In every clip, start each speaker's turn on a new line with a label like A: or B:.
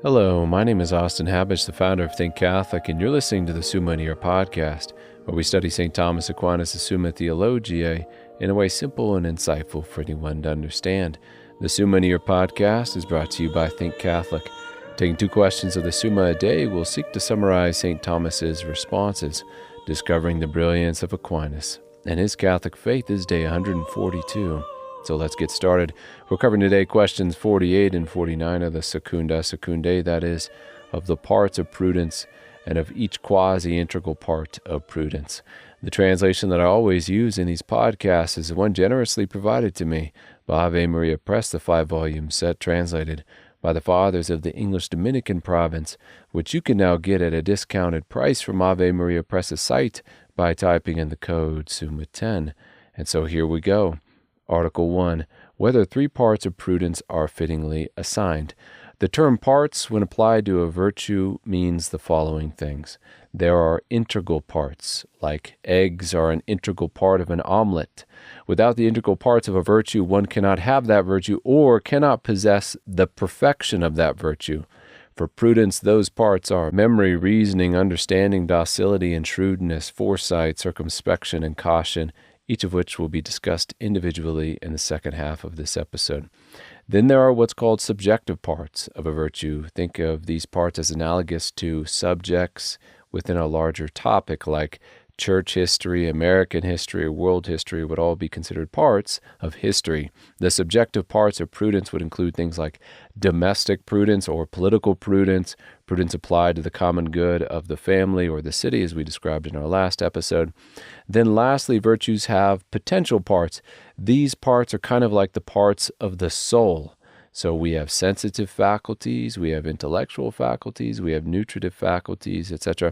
A: Hello, my name is Austin Habish, the founder of Think Catholic, and you're listening to the Summa Theologica podcast, where we study St. Thomas Aquinas' Summa Theologiae in a way simple and insightful for anyone to understand. The Summa Theologica podcast is brought to you by Think Catholic. Taking 2 questions of the Summa a day, we'll seek to summarize St. Thomas's responses, discovering the brilliance of Aquinas. And his Catholic faith is day 142. So let's get started. We're covering today questions 48 and 49 of the Secundae, that is, of the parts of prudence and of each quasi-integral part of prudence. The translation that I always use in these podcasts is the one generously provided to me by Ave Maria Press, the 5-volume set translated by the Fathers of the English Dominican province, which you can now get at a discounted price from Ave Maria Press's site by typing in the code SUMMA10. And so here we go. Article 1. Whether 3 parts of prudence are fittingly assigned. The term parts, when applied to a virtue, means the following things. There are integral parts, like eggs are an integral part of an omelet. Without the integral parts of a virtue, one cannot have that virtue or cannot possess the perfection of that virtue. For prudence, those parts are memory, reasoning, understanding, docility, and shrewdness, foresight, circumspection, and caution, each of which will be discussed individually in the second half of this episode. Then there are what's called subjective parts of a virtue. Think of these parts as analogous to subjects within a larger topic like church history, American history, world history would all be considered parts of history. The subjective parts of prudence would include things like domestic prudence or political prudence, prudence applied to the common good of the family or the city, as we described in our last episode. Then lastly, virtues have potential parts. These parts are kind of like the parts of the soul. So we have sensitive faculties, we have intellectual faculties, we have nutritive faculties, etc.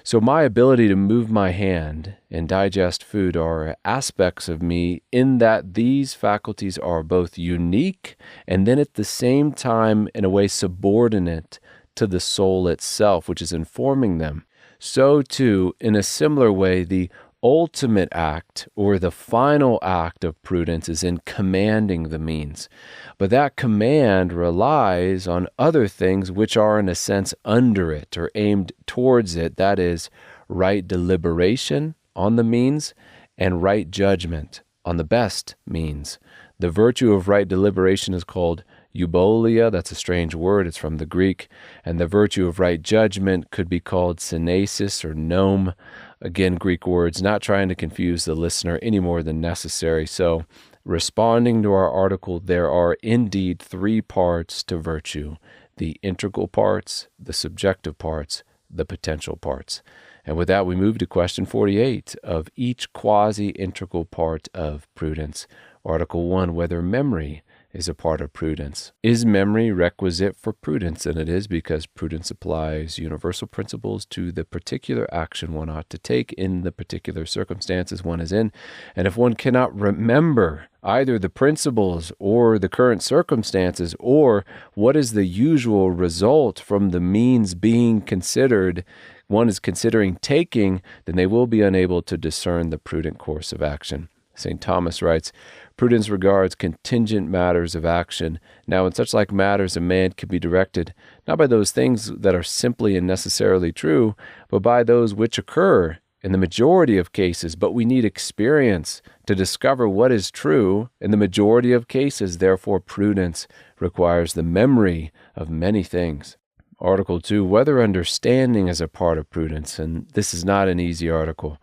A: So my ability to move my hand and digest food are aspects of me in that these faculties are both unique and then at the same time in a way subordinate to the soul itself, which is informing them. So too, in a similar way, the ultimate act or the final act of prudence is in commanding the means. But that command relies on other things which are in a sense under it or aimed towards it. That is, right deliberation on the means and right judgment on the best means. The virtue of right deliberation is called eubolia. That's a strange word. It's from the Greek. And the virtue of right judgment could be called synesis or nome. Again, Greek words, not trying to confuse the listener any more than necessary. So, responding to our article, there are indeed 3 parts to virtue: the integral parts, the subjective parts, the potential parts. And with that, we move to question 48 of each quasi-integral part of prudence. Article 1, whether memory is a part of prudence. Is memory requisite for prudence? And it is, because prudence applies universal principles to the particular action one ought to take in the particular circumstances one is in. And if one cannot remember either the principles or the current circumstances or what is the usual result from the means being considered, one is considering taking, then they will be unable to discern the prudent course of action. St. Thomas writes, prudence regards contingent matters of action. Now in such like matters a man can be directed, not by those things that are simply and necessarily true, but by those which occur in the majority of cases. But we need experience to discover what is true in the majority of cases. Therefore, prudence requires the memory of many things. Article 2, whether understanding is a part of prudence. And this is not an easy article.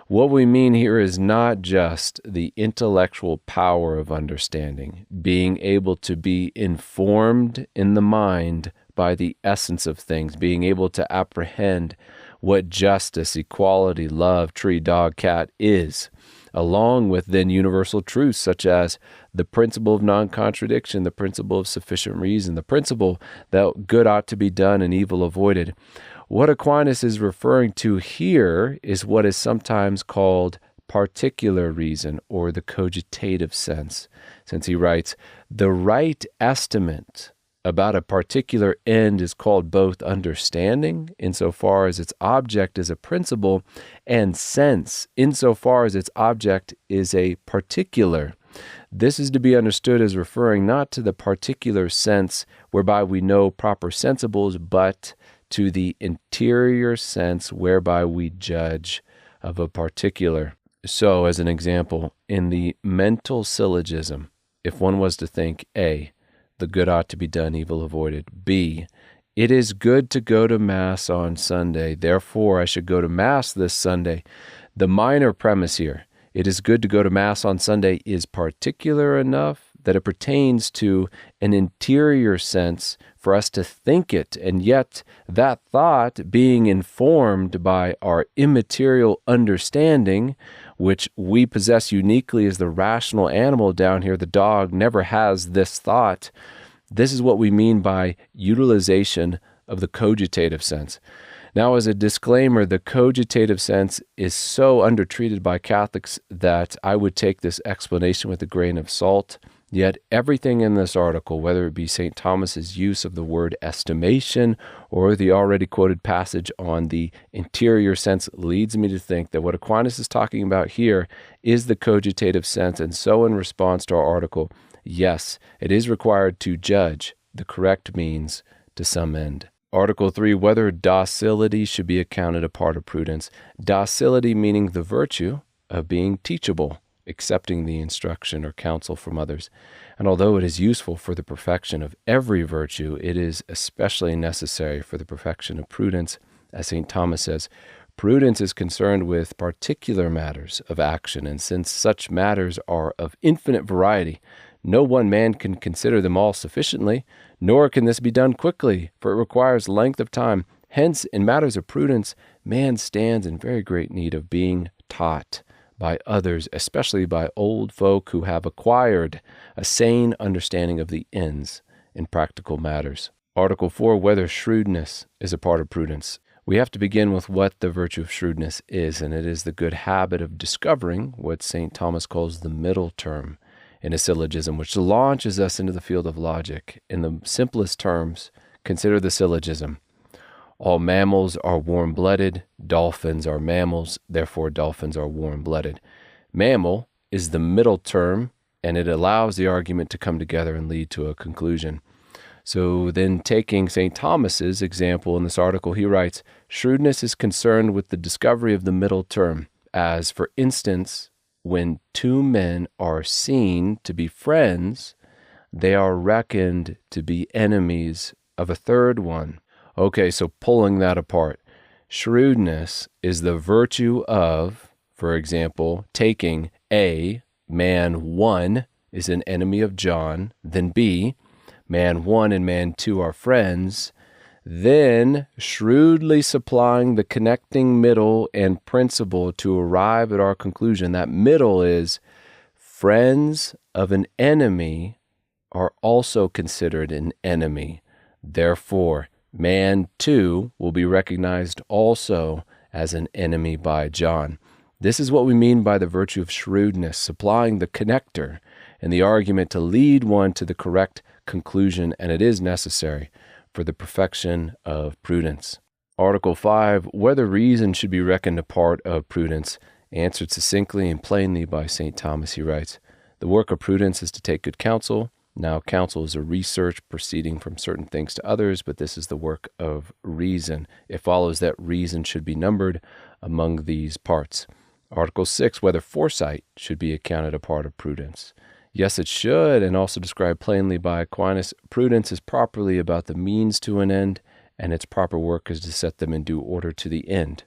A: What we mean here is not just the intellectual power of understanding, being able to be informed in the mind by the essence of things, being able to apprehend what justice, equality, love, tree, dog, cat is, along with then universal truths such as the principle of non-contradiction, the principle of sufficient reason, the principle that good ought to be done and evil avoided. What Aquinas is referring to here is what is sometimes called particular reason or the cogitative sense, since he writes, the right estimate about a particular end is called both understanding, insofar as its object is a principle, and sense, insofar as its object is a particular. This is to be understood as referring not to the particular sense whereby we know proper sensibles, but to the interior sense whereby we judge of a particular. So, as an example, in the mental syllogism, if one was to think A, the good ought to be done, evil avoided, B, it is good to go to Mass on Sunday, therefore I should go to Mass this Sunday. The minor premise here, it is good to go to Mass on Sunday, is particular enough that it pertains to an interior sense for us to think it, and yet that thought being informed by our immaterial understanding, which we possess uniquely as the rational animal down here, the dog never has this thought. This is what we mean by utilization of the cogitative sense. Now, as a disclaimer, the cogitative sense is so undertreated by Catholics that I would take this explanation with a grain of salt. Yet everything in this article, whether it be St. Thomas's use of the word estimation or the already quoted passage on the interior sense, leads me to think that what Aquinas is talking about here is the cogitative sense. And so in response to our article, yes, it is required to judge the correct means to some end. Article 3, whether docility should be accounted a part of prudence. Docility meaning the virtue of being teachable, accepting the instruction or counsel from others. And although it is useful for the perfection of every virtue, it is especially necessary for the perfection of prudence. As St. Thomas says, prudence is concerned with particular matters of action, and since such matters are of infinite variety, no one man can consider them all sufficiently, nor can this be done quickly, for it requires length of time. Hence, in matters of prudence, man stands in very great need of being taught by others, especially by old folk who have acquired a sane understanding of the ends in practical matters. Article 4, whether shrewdness is a part of prudence. We have to begin with what the virtue of shrewdness is, and it is the good habit of discovering what St. Thomas calls the middle term in a syllogism, which launches us into the field of logic. In the simplest terms, consider the syllogism. All mammals are warm-blooded, dolphins are mammals, therefore dolphins are warm-blooded. Mammal is the middle term, and it allows the argument to come together and lead to a conclusion. So then, taking St. Thomas's example in this article, he writes, shrewdness is concerned with the discovery of the middle term, as, for instance, when two men are seen to be friends, they are reckoned to be enemies of a third one. Okay, so pulling that apart, shrewdness is the virtue of, for example, taking A, man 1 is an enemy of John, then B, man 1 and man 2 are friends, then shrewdly supplying the connecting middle and principle to arrive at our conclusion. That middle is friends of an enemy are also considered an enemy. Therefore, man 2 will be recognized also as an enemy by John. This is what we mean by the virtue of shrewdness, supplying the connector and the argument to lead one to the correct conclusion, and it is necessary for the perfection of prudence. Article 5, whether reason should be reckoned a part of prudence. Answered succinctly and plainly by St. Thomas, he writes, the work of prudence is to take good counsel. Now, counsel is a research proceeding from certain things to others, but this is the work of reason. It follows that reason should be numbered among these parts. Article 6, whether foresight should be accounted a part of prudence. Yes, it should, and also described plainly by Aquinas, prudence is properly about the means to an end, and its proper work is to set them in due order to the end.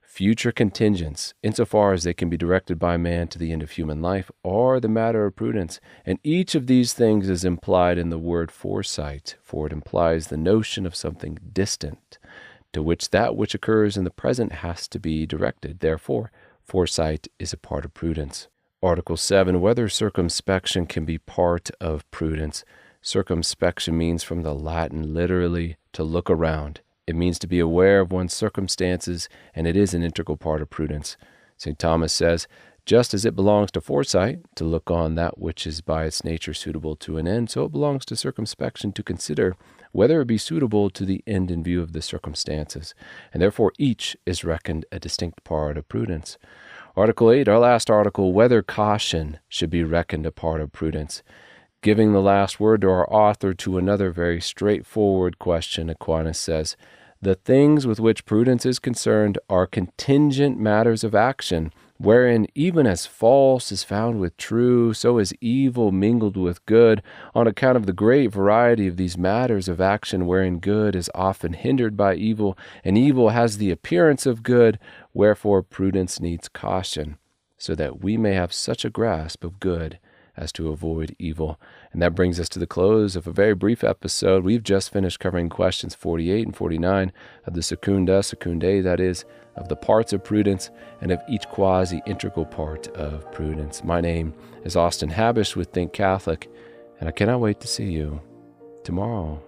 A: Future contingents, insofar as they can be directed by man to the end of human life, are the matter of prudence, and each of these things is implied in the word foresight, for it implies the notion of something distant, to which that which occurs in the present has to be directed. Therefore, foresight is a part of prudence. Article 7, whether circumspection can be part of prudence. Circumspection means from the Latin literally to look around. It means to be aware of one's circumstances, and it is an integral part of prudence. St. Thomas says, just as it belongs to foresight to look on that which is by its nature suitable to an end, so it belongs to circumspection to consider whether it be suitable to the end in view of the circumstances, and therefore each is reckoned a distinct part of prudence. Article 8, our last article, whether caution should be reckoned a part of prudence. Giving the last word to our author to another very straightforward question, Aquinas says, the things with which prudence is concerned are contingent matters of action, wherein even as false is found with true, so is evil mingled with good, on account of the great variety of these matters of action, wherein good is often hindered by evil, and evil has the appearance of good, wherefore prudence needs caution, so that we may have such a grasp of good as to avoid evil. And that brings us to the close of a very brief episode. We've just finished covering questions 48 and 49 of the secundae, that is, of the parts of prudence and of each quasi-integral part of prudence. My name is Austin Habish with Think Catholic, and I cannot wait to see you tomorrow.